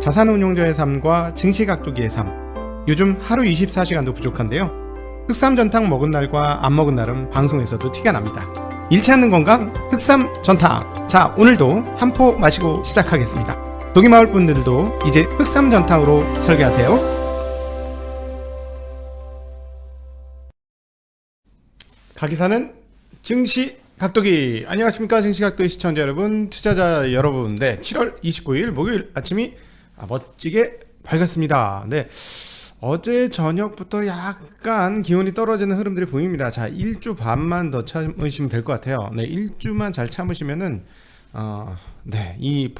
자산운용자의 삶과 증시각도기의 삶. 요즘 하루 24시간도 부족한데요. 흑삼전탕 먹은 날과 안 먹은 날은 방송에서도 티가 납니다. 잃지 않는 건강 흑삼전탕. 자, 오늘도 한 포 마시고 시작하겠습니다. 독이마을 분들도 이제 흑삼전탕으로 설계하세요. 가기사는 증시각도기. 안녕하십니까, 증시각도기 시청자 여러분, 투자자 여러분. 네, 7월 29일 목요일 아침이 멋지게 밝았습니다. 네, 어제 저녁부터 약간 기온이 떨어지는 흐름들이 보입니다. 자, 1주 반만 더 참으시면 될 것 같아요. 네, 1주만 잘 참으시면은 네, 이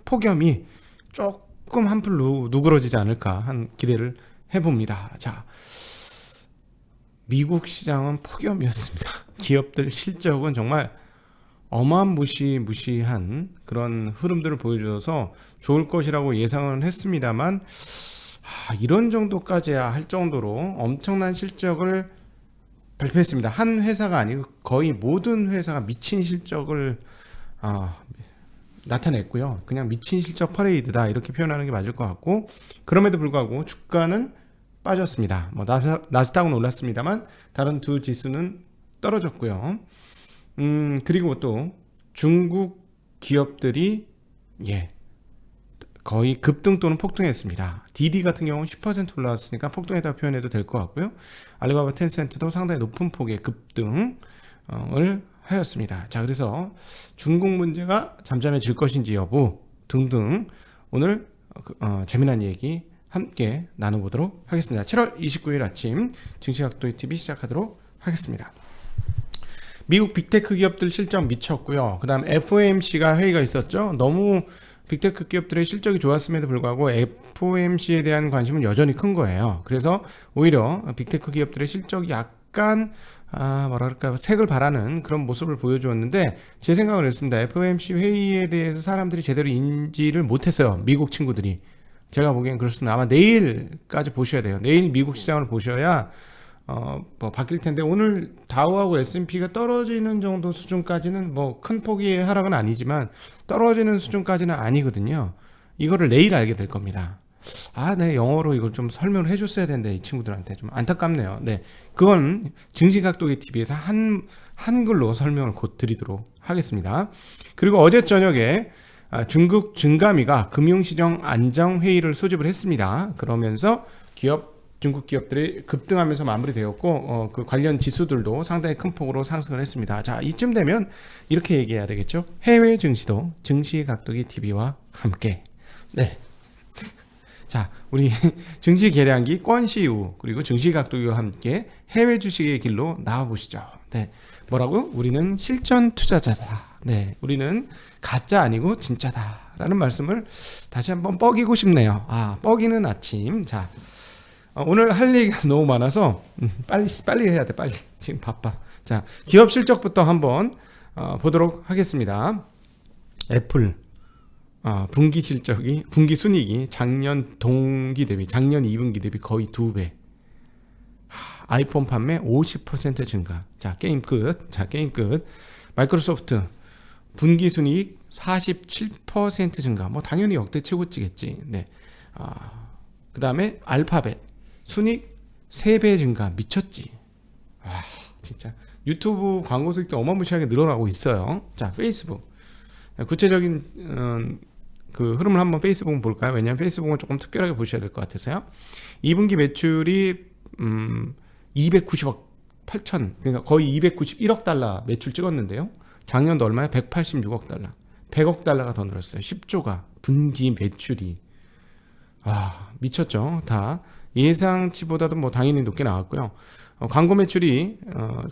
폭염이 조금 한풀 누그러지지 않을까 한 기대를 해봅니다. 자, 미국 시장은 폭염이었습니다. 기업들 실적은 정말 어마무시한 그런 흐름들을 보여줘서 좋을 것이라고 예상을 했습니다만, 이런 정도까지야 할 정도로 엄청난 실적을 발표했습니다. 한 회사가 아니고 거의 모든 회사가 미친 실적을 나타냈고요. 그냥 미친 실적 퍼레이드다, 이렇게 표현하는 게 맞을 것 같고, 그럼에도 불구하고 주가는 빠졌습니다. 뭐 나스닥은 올랐습니다만 다른 두 지수는 떨어졌고요. 그리고 또 중국 기업들이 거의 급등 또는 폭등했습니다. 디디 같은 경우는 10% 올라왔으니까 폭등했다고 표현해도 될 것 같고요. 알리바바, 텐센트도 상당히 높은 폭의 급등을 하였습니다. 자, 그래서 중국 문제가 잠잠해질 것인지 여부 등등 오늘 재미난 얘기 함께 나눠보도록 하겠습니다. 7월 29일 아침 증시각도기 TV 시작하도록 하겠습니다. 미국 빅테크 기업들 실적 미쳤고요. 그 다음 FOMC가 회의가 있었죠. 너무 빅테크 기업들의 실적이 좋았음에도 불구하고 FOMC에 대한 관심은 여전히 큰 거예요. 그래서 오히려 빅테크 기업들의 실적이 약간 뭐랄까 색을 발하는 그런 모습을 보여주었는데, 제 생각은 이렇습니다. FOMC 회의에 대해서 사람들이 제대로 인지를 못했어요. 미국 친구들이. 제가 보기엔 그렇습니다. 아마 내일까지 보셔야 돼요. 내일 미국 시장을 보셔야 바뀔 텐데, 오늘 다우하고 S&P가 떨어지는 정도 수준까지는 뭐 큰 폭의 하락은 아니지만 떨어지는 수준까지는 아니거든요. 이거를 내일 알게 될 겁니다. 네, 영어로 이걸 좀 설명을 해줬어야 되는데 이 친구들한테 좀 안타깝네요. 네, 그건 증시각도기 TV에서 한글로 설명을 곧 드리도록 하겠습니다. 그리고 어제 저녁에 중국 증감위가 금융시장 안정회의를 소집을 했습니다. 그러면서 중국 기업들이 급등하면서 마무리되었고, 그 관련 지수들도 상당히 큰 폭으로 상승을 했습니다. 자, 이쯤 되면 이렇게 얘기해야 되겠죠. 해외 증시도 증시각도기 TV와 함께. 네. 자, 우리 증시 계량기 권시우 그리고 증시각도기와 함께 해외 주식의 길로 나와보시죠. 네. 뭐라고? 우리는 실전 투자자다. 네, 우리는 가짜 아니고 진짜다 라는 말씀을 다시 한번 뻐기고 싶네요. 뻐기는 아침. 자, 오늘 할 얘기가 너무 많아서 빨리 해야 돼. 빨리, 지금 바빠. 자, 기업 실적부터 한번 보도록 하겠습니다. 애플 분기 순이익이 작년 동기 대비, 작년 2분기 대비 거의 2배. 아이폰 판매 50% 증가. 자, 게임 끝. 마이크로소프트 분기 순이익 47% 증가. 뭐 당연히 역대 최고치겠지. 네. 그 다음에 알파벳 순이익 3배 증가. 미쳤지. 진짜 유튜브 광고 수익도 어마무시하게 늘어나고 있어요. 자, 페이스북 구체적인 그 흐름을 한번 페이스북 볼까요? 왜냐하면 페이스북은 조금 특별하게 보셔야 될 것 같아서요. 2분기 매출이 290억 8천, 그러니까 거의 291억 달러 매출 찍었는데요. 작년도 얼마야? 186억 달러. 100억 달러가 더 늘었어요. 10조가 분기 매출이. 미쳤죠. 다 예상치보다도 뭐 당연히 높게 나왔고요. 광고 매출이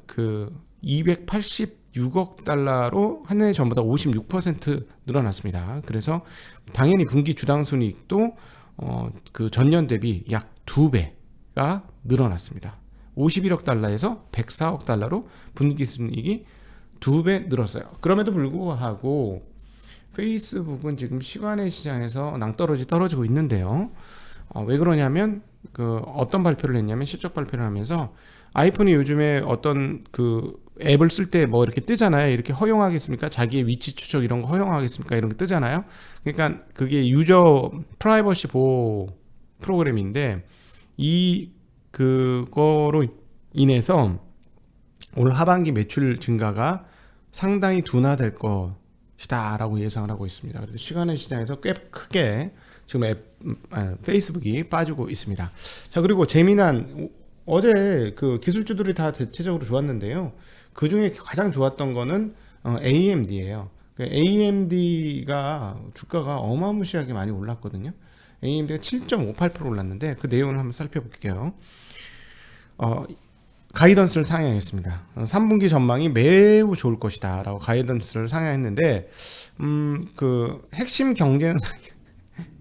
그 286억 달러로 한 해 전보다 56% 늘어났습니다. 그래서 당연히 분기 주당 순이익도 그 전년 대비 약 2배가 늘어났습니다. 51억 달러에서 104억 달러로 분기 순이익이 2배 늘었어요. 그럼에도 불구하고 페이스북은 지금 시간의 시장에서 낭떠러지 떨어지고 있는데요. 왜 그러냐면 어떤 발표를 했냐면 실적 발표를 하면서 아이폰이 요즘에 어떤 그 앱을 쓸 때 뭐 이렇게 뜨잖아요. 이렇게 허용하겠습니까? 자기의 위치 추적 이런 거 허용하겠습니까? 이런 게 뜨잖아요. 그러니까 그게 유저 프라이버시 보호 프로그램인데 이 그거로 인해서 올 하반기 매출 증가가 상당히 둔화될 것이다라고 예상을 하고 있습니다. 그래서 시간의 시장에서 꽤 크게 지금 페이스북이 빠지고 있습니다. 자, 그리고 재미난 어제 그 기술주들이 다 대체적으로 좋았는데요. 그 중에 가장 좋았던 거는 AMD예요. AMD가 주가가 어마무시하게 많이 올랐거든요. AMD가 7.58% 올랐는데 그 내용을 한번 살펴볼게요. 가이던스를 상향했습니다. 3분기 전망이 매우 좋을 것이다 라고 가이던스를 상향했는데 그 핵심 경쟁사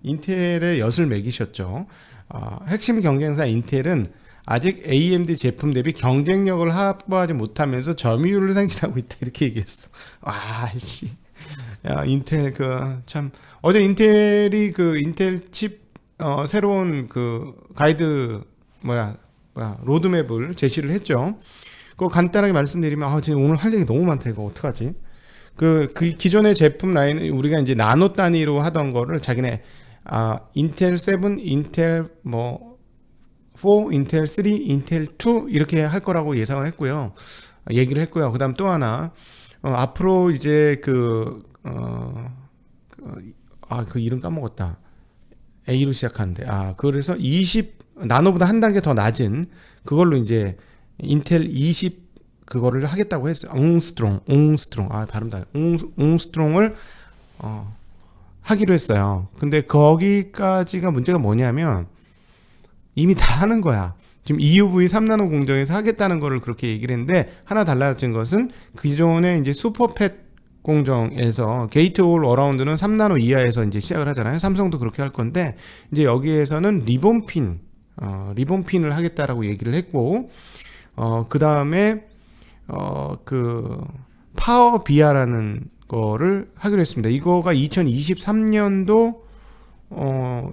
인텔의 엿을 매기셨죠. 핵심 경쟁사 인텔은 아직 AMD 제품 대비 경쟁력을 확보하지 못하면서 점유율을 상실하고 있다 이렇게 얘기했어. 아씨, 야 인텔 그 참 어제 인텔이 그 인텔 칩 새로운 그 가이드 로드맵을 제시를 했죠. 그거 간단하게 말씀드리면 지금 오늘 할 얘기 너무 많다. 이거 어떡하지? 그 기존의 제품 라인 우리가 이제 나노 단위로 하던 거를 자기네 인텔 7, 인텔 4, 인텔 3, 인텔 2 이렇게 할 거라고 예상을 했고요. 얘기를 했고요. 그다음 또 하나 앞으로 이제 그 이름 까먹었다. A로 시작하는데 그래서 20 나노보다 한 단계 더 낮은 그걸로 이제 인텔 20 그거를 하겠다고 했어요. 옹스트롱 발음 다 옹스트롱을 하기로 했어요. 근데 거기까지가 문제가 뭐냐면 이미 다 하는 거야. 지금 EUV 3나노 공정에서 하겠다는 거를 그렇게 얘기를 했는데 하나 달라진 것은 기존에 이제 슈퍼팻 공정에서 게이트 올 어라운드는 3나노 이하에서 이제 시작을 하잖아요. 삼성도 그렇게 할 건데 이제 여기에서는 리본핀을 하겠다라고 얘기를 했고 그 다음에 그 파워 비아라는 거를 하기로 했습니다. 이거가 2023년도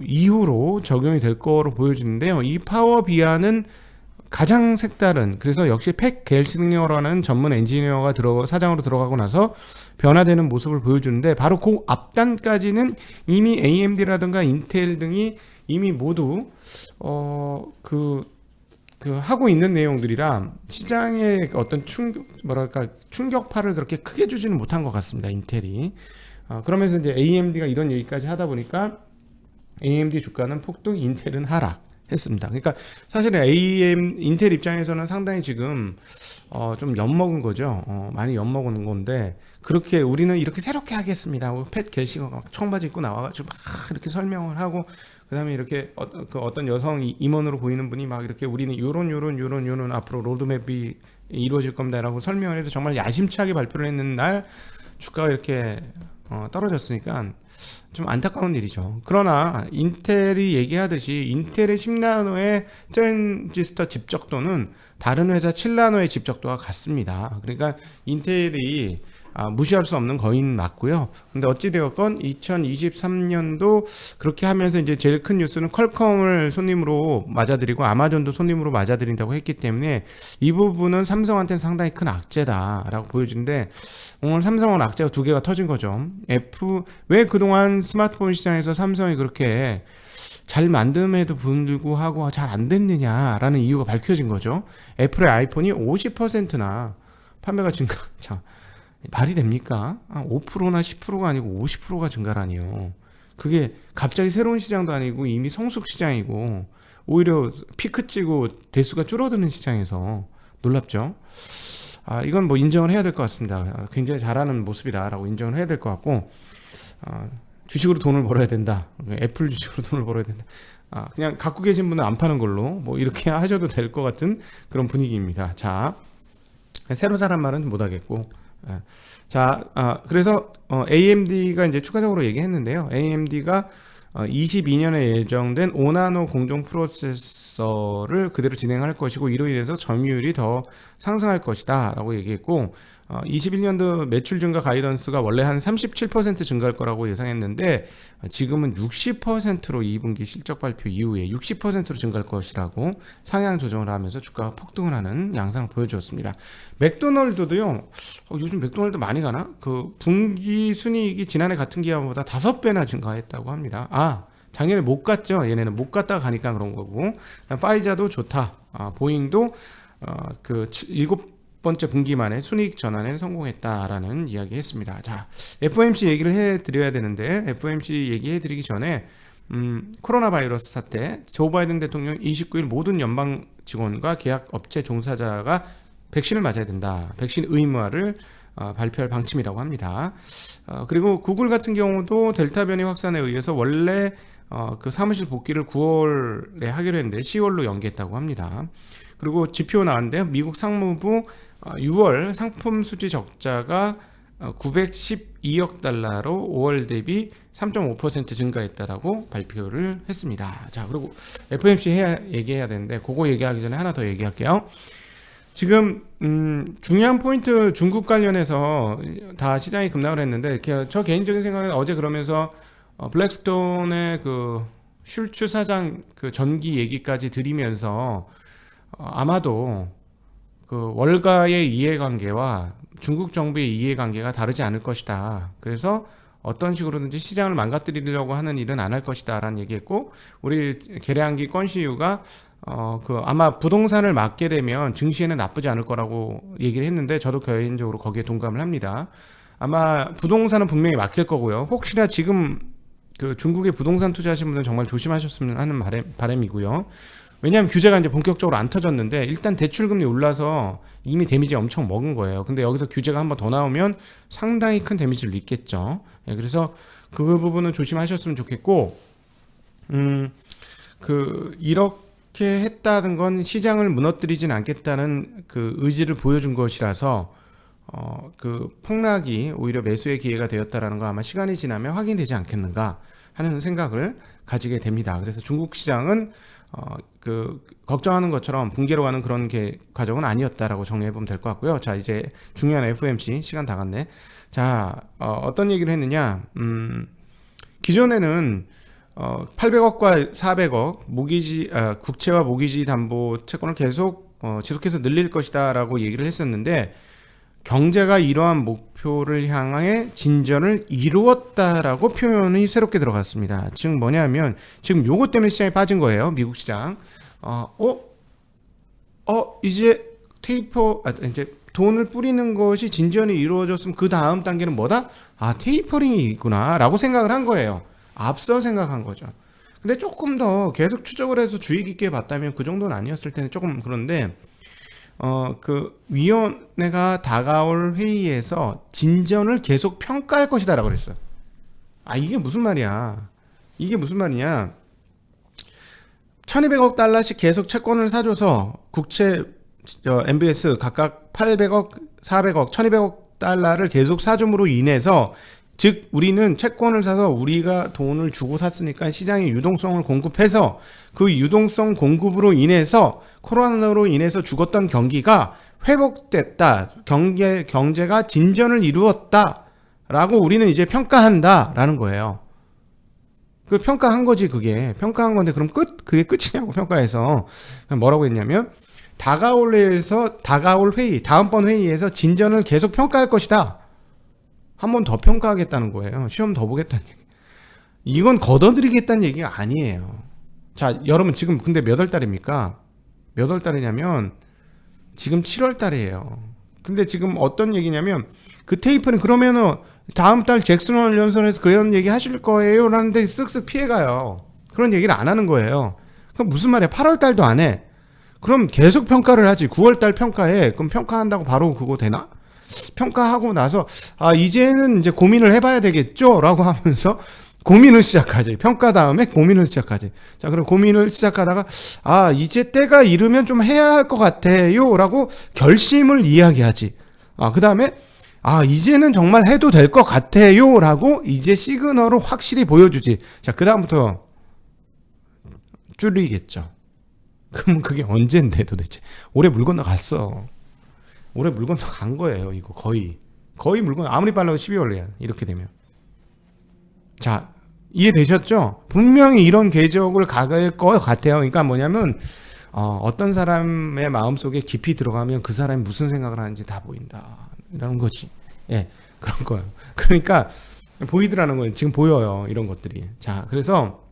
이후로 적용이 될 거로 보여지는데요. 이 파워 비아는 가장 색다른, 그래서 역시 팩 겔싱어라는 전문 엔지니어가 사장으로 들어가고 나서 변화되는 모습을 보여주는데 바로 그 앞단까지는 이미 AMD라든가 인텔 등이 이미 모두 하고 있는 내용들이라 시장의 어떤 충격파를 그렇게 크게 주지는 못한 것 같습니다. 인텔이. 그러면서 이제 AMD가 이런 얘기까지 하다 보니까 AMD 주가는 폭등, 인텔은 하락했습니다. 그러니까 사실은 인텔 입장에서는 상당히 지금 좀 엿먹은 거죠. 많이 엿먹은 건데 그렇게 우리는 이렇게 새롭게 하겠습니다. 팻 겔싱어가 막 청바지 입고 나와가지고 막 이렇게 설명을 하고 그다음에 이렇게 어떤 여성 임원으로 보이는 분이 막 이렇게 우리는 요런 앞으로 로드맵이 이루어질 겁니다라고 설명을 해서 정말 야심차게 발표를 했는 날 주가가 이렇게 떨어졌으니까 좀 안타까운 일이죠. 그러나 인텔이 얘기하듯이 인텔의 10나노의 트랜지스터 집적도는 다른 회사 7나노의 집적도와 같습니다. 그러니까 인텔이 무시할 수 없는 거인 맞고요. 근데 어찌되었건 2023년도 그렇게 하면서 이제 제일 큰 뉴스는 퀄컴을 손님으로 맞아들이고 아마존도 손님으로 맞아들인다고 했기 때문에 이 부분은 삼성한테는 상당히 큰 악재다라고 보여지는데 오늘 삼성은 악재가 두 개가 터진 거죠. 왜 그동안 스마트폰 시장에서 삼성이 그렇게 잘 만듦에도 불구하고 잘 안 됐느냐라는 이유가 밝혀진 거죠. 애플의 아이폰이 50%나 판매가 증가. 자, 말이 됩니까? 5%나 10%가 아니고 50%가 증가라니요. 그게 갑자기 새로운 시장도 아니고 이미 성숙 시장이고 오히려 피크 치고 대수가 줄어드는 시장에서 놀랍죠. 이건 뭐 인정을 해야 될 것 같습니다. 굉장히 잘하는 모습이다라고 인정을 해야 될 것 같고 주식으로 돈을 벌어야 된다. 애플 주식으로 돈을 벌어야 된다. 그냥 갖고 계신 분은 안 파는 걸로 뭐 이렇게 하셔도 될 것 같은 그런 분위기입니다. 자, 새로 자란 말은 못 하겠고. 자, 그래서 AMD가 이제 추가적으로 얘기했는데요. AMD가 22년에 예정된 5나노 공정 프로세서를 그대로 진행할 것이고 이로 인해서 점유율이 더 상승할 것이다 라고 얘기했고 21년도 매출 증가 가이던스가 원래 한 37% 증가할 거라고 예상했는데 지금은 60%로 2분기 실적 발표 이후에 60%로 증가할 것이라고 상향 조정을 하면서 주가가 폭등을 하는 양상을 보여주었습니다. 맥도날드도요. 요즘 맥도날드 많이 가나? 그 분기 순이익이 지난해 같은 기간보다 5배나 증가했다고 합니다. 작년에 못 갔죠. 얘네는 못 갔다가 가니까 그런 거고. 파이자도 좋다. 보잉도 그 7번째 분기 만에 순이익 전환에 성공했다라는 이야기 했습니다. 자, FOMC 얘기를 해드려야 되는데 FOMC 얘기해드리기 전에 코로나 바이러스 사태, 조 바이든 대통령 29일 모든 연방 직원과 계약 업체 종사자가 백신을 맞아야 된다. 백신 의무화를 발표할 방침이라고 합니다. 그리고 구글 같은 경우도 델타 변이 확산에 의해서 원래 그 사무실 복귀를 9월에 하기로 했는데 10월로 연기했다고 합니다. 그리고 지표 나왔는데요. 미국 상무부 6월 상품 수지 적자가 912억 달러로 5월 대비 3.5% 증가했다라고 발표를 했습니다. 자, 그리고 FOMC 얘기해야 되는데 그거 얘기하기 전에 하나 더 얘기할게요. 지금 중요한 포인트 중국 관련해서 다 시장이 급락을 했는데 저 개인적인 생각은 어제 그러면서 블랙스톤의 그 슐츠 사장 그 전기 얘기까지 드리면서 아마도 그 월가의 이해관계와 중국 정부의 이해관계가 다르지 않을 것이다. 그래서 어떤 식으로든지 시장을 망가뜨리려고 하는 일은 안 할 것이다 라는 얘기했고, 우리 계량기 건시유가 아마 부동산을 맡게 되면 증시에는 나쁘지 않을 거라고 얘기를 했는데 저도 개인적으로 거기에 동감을 합니다. 아마 부동산은 분명히 맡길 거고요. 혹시나 지금 그 중국에 부동산 투자하신 분들은 정말 조심하셨으면 하는 바람이고요. 왜냐하면 규제가 이제 본격적으로 안 터졌는데 일단 대출금리 올라서 이미 데미지 엄청 먹은 거예요. 근데 여기서 규제가 한번 더 나오면 상당히 큰 데미지를 입겠죠. 그래서 그 부분은 조심하셨으면 좋겠고, 이렇게 했다는 건 시장을 무너뜨리진 않겠다는 그 의지를 보여준 것이라서 그 폭락이 오히려 매수의 기회가 되었다라는 거 아마 시간이 지나면 확인되지 않겠는가 하는 생각을 가지게 됩니다. 그래서 중국 시장은 그 걱정하는 것처럼 붕괴로 가는 그런 과정은 아니었다라고 정리해 보면 될 것 같고요. 자, 이제 중요한 FOMC 시간 다 갔네. 자, 어떤 얘기를 했느냐? 기존에는 800억과 400억 국채와 모기지 담보 채권을 계속 지속해서 늘릴 것이다라고 얘기를 했었는데, 경제가 이러한 목표를 향해 진전을 이루었다라고 표현이 새롭게 들어갔습니다. 즉 뭐냐면 지금 요것 때문에 시장에 빠진 거예요. 미국 시장. 이제 이제 돈을 뿌리는 것이 진전이 이루어졌으면 그 다음 단계는 뭐다? 테이퍼링이 있구나 라고 생각을 한 거예요. 앞서 생각한 거죠. 근데 조금 더 계속 추적을 해서 주의 깊게 봤다면 그 정도는 아니었을 텐데 조금 그런데 그 위원회가 다가올 회의에서 진전을 계속 평가할 것이다라고 그랬어요. 이게 무슨 말이야? 이게 무슨 말이냐? 1,200억 달러씩 계속 채권을 사줘서 국채 MBS 각각 800억, 400억, 1,200억 달러를 계속 사줌으로 인해서, 즉 우리는 채권을 사서 우리가 돈을 주고 샀으니까 시장에 유동성을 공급해서 그 유동성 공급으로 인해서 코로나로 인해서 죽었던 경기가 회복됐다. 경제가 진전을 이루었다라고 우리는 이제 평가한다라는 거예요. 그 평가한 거지, 그게. 평가한 건데 그럼 그게 끝이냐고. 평가해서 뭐라고 했냐면 다가올 회의, 다음번 회의에서 진전을 계속 평가할 것이다. 한 번 더 평가하겠다는 거예요. 시험 더 보겠다는 얘기. 이건 걷어들이겠다는 얘기가 아니에요. 자, 여러분 지금 근데 몇 월 달입니까? 몇 월 달이냐면 지금 7월 달이에요. 근데 지금 어떤 얘기냐면 그 테이프는 그러면은 다음 달 잭슨 연설에서 그런 얘기 하실 거예요 라는데 쓱쓱 피해가요. 그런 얘기를 안 하는 거예요. 그럼 무슨 말이야? 8월 달도 안 해. 그럼 계속 평가를 하지. 9월 달 평가해. 그럼 평가한다고 바로 그거 되나? 평가하고 나서 이제는 이제 고민을 해봐야 되겠죠 라고 하면서 고민을 시작하지. 평가 다음에 고민을 시작하지. 자, 그럼 고민을 시작하다가 이제 때가 이르면 좀 해야 할 것 같아요 라고 결심을 이야기하지. 그 다음에 이제는 정말 해도 될 것 같아요 라고 이제 시그널을 확실히 보여주지. 자, 그 다음부터 줄이겠죠. 그럼 그게 언젠데 도대체? 올해 물 건너갔어. 올해 물건 다 간 거예요. 이거 거의 물건 아무리 빨라도 12월이야. 이렇게 되면. 자, 이해되셨죠? 분명히 이런 궤적을 가갈 것 같아요. 그러니까 뭐냐면 어떤 사람의 마음속에 깊이 들어가면 그 사람이 무슨 생각을 하는지 다 보인다. 이런 거지. 예, 그런 거예요. 그러니까 보이더라는 거예요. 지금 보여요. 이런 것들이. 자, 그래서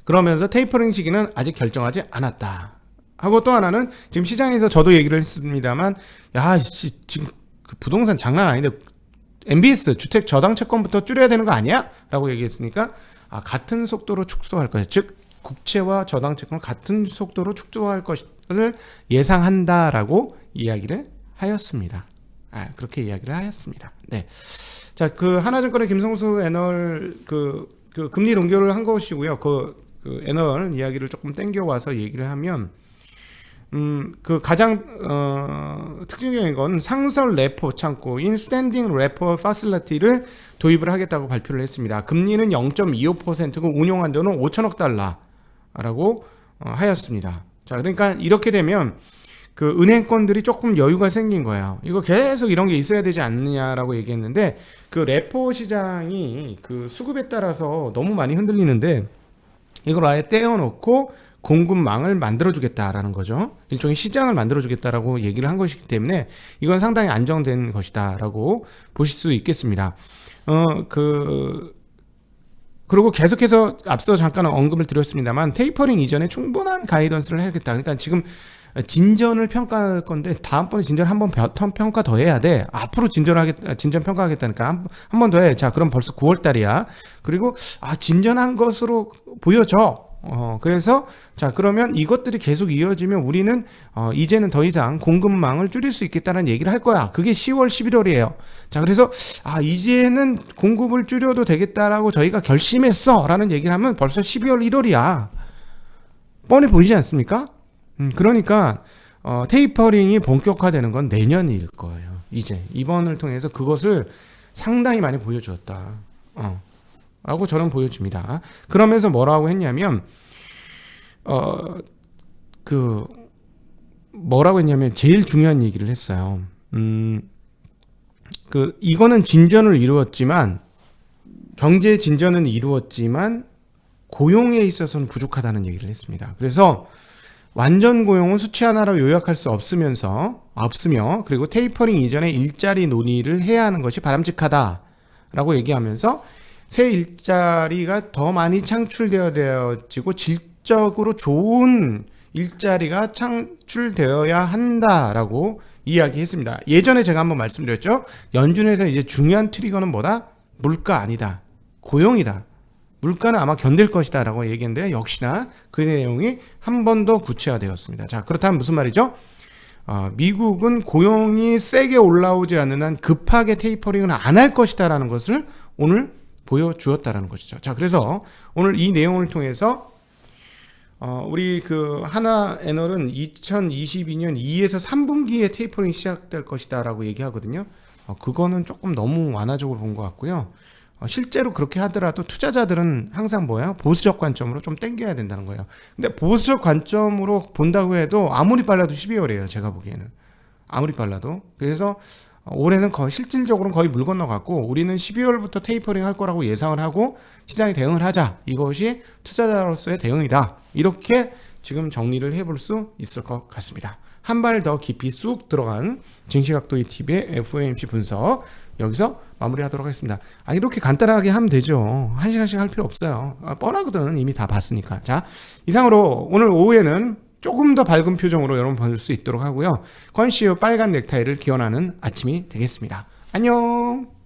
그러면서 테이퍼링 시기는 아직 결정하지 않았다. 하고 또 하나는 지금 시장에서 저도 얘기를 했습니다만, 야, 지금 그 부동산 장난 아닌데 MBS 주택 저당 채권부터 줄여야 되는 거 아니야? 라고 얘기했으니까 같은 속도로 축소할 것이다. 즉 국채와 저당 채권을 같은 속도로 축소할 것을 예상한다라고 이야기를 하였습니다. 그렇게 이야기를 하였습니다. 네. 자, 그 하나증권의 김성수 애널 그 금리 동결을 한 것이고요. 그 애널 이야기를 조금 땡겨와서 얘기를 하면 그 가장 특징적인 건 상설 레포 창구인 스탠딩 레포 파실리티를 도입을 하겠다고 발표를 했습니다. 금리는 0.25%고 운용 한도는 5천억 달러라고 하였습니다. 자, 그러니까 이렇게 되면 그 은행권들이 조금 여유가 생긴 거예요. 이거 계속 이런 게 있어야 되지 않느냐라고 얘기했는데, 그 레포 시장이 그 수급에 따라서 너무 많이 흔들리는데 이걸 아예 떼어놓고 공급망을 만들어주겠다라는 거죠. 일종의 시장을 만들어주겠다라고 얘기를 한 것이기 때문에 이건 상당히 안정된 것이다라고 보실 수 있겠습니다. 그리고 계속해서 앞서 잠깐 언급을 드렸습니다만 테이퍼링 이전에 충분한 가이던스를 해야겠다. 그러니까 지금 진전을 평가할 건데 다음번에 진전 한번 평가 더 해야 돼. 앞으로 진전 평가하겠다니까 한 번 더 해. 자, 그럼 벌써 9월 달이야. 그리고 진전한 것으로 보여져. 그래서 자, 그러면 이것들이 계속 이어지면 우리는 이제는 더 이상 공급망을 줄일 수 있겠다는 얘기를 할 거야. 그게 10월, 11월이에요. 자, 그래서 이제는 공급을 줄여도 되겠다라고 저희가 결심했어라는 얘기를 하면 벌써 12월, 1월이야. 뻔히 보이지 않습니까? 그러니까 테이퍼링이 본격화되는 건 내년일 거예요. 이제 이번을 통해서 그것을 상당히 많이 보여주었다. 라고 저는 보여집니다. 그러면서 뭐라고 했냐면 제일 중요한 얘기를 했어요. 이거는 진전을 이루었지만, 경제 진전은 이루었지만 고용에 있어서는 부족하다는 얘기를 했습니다. 그래서 완전 고용은 수치 하나로 요약할 수 없으며, 그리고 테이퍼링 이전에 일자리 논의를 해야 하는 것이 바람직하다라고 얘기하면서 새 일자리가 더 많이 창출되어지고 질적으로 좋은 일자리가 창출되어야 한다라고 이야기했습니다. 예전에 제가 한번 말씀드렸죠. 연준에서 이제 중요한 트리거는 뭐다? 물가 아니다. 고용이다. 물가는 아마 견딜 것이다 라고 얘기했는데 역시나 그 내용이 한 번 더 구체화되었습니다. 자, 그렇다면 무슨 말이죠? 미국은 고용이 세게 올라오지 않는 한 급하게 테이퍼링을 안 할 것이다 라는 것을 오늘 보여주었다라는 것이죠. 자, 그래서 오늘 이 내용을 통해서 우리 그 하나 애널은 2022년 2에서 3분기에 테이퍼링이 시작될 것이다 라고 얘기하거든요. 그거는 조금 너무 완화적으로 본 것 같고요. 실제로 그렇게 하더라도 투자자들은 항상 보수적 관점으로 좀 땡겨야 된다는 거예요. 근데 보수적 관점으로 본다고 해도 아무리 빨라도 12월이에요. 제가 보기에는. 아무리 빨라도. 그래서 올해는 실질적으로는 거의 물 건너갔고, 우리는 12월부터 테이퍼링 할 거라고 예상을 하고 시장에 대응을 하자. 이것이 투자자로서의 대응이다. 이렇게 지금 정리를 해볼 수 있을 것 같습니다. 한 발 더 깊이 쑥 들어간 증시각도기 TV의 FOMC 분석 여기서 마무리하도록 하겠습니다. 이렇게 간단하게 하면 되죠. 한 시간씩 할 필요 없어요. 뻔하거든. 이미 다 봤으니까. 자, 이상으로 오늘 오후에는 조금 더 밝은 표정으로 여러분 볼 수 있도록 하고요. 컨시어 빨간 넥타이를 기원하는 아침이 되겠습니다. 안녕.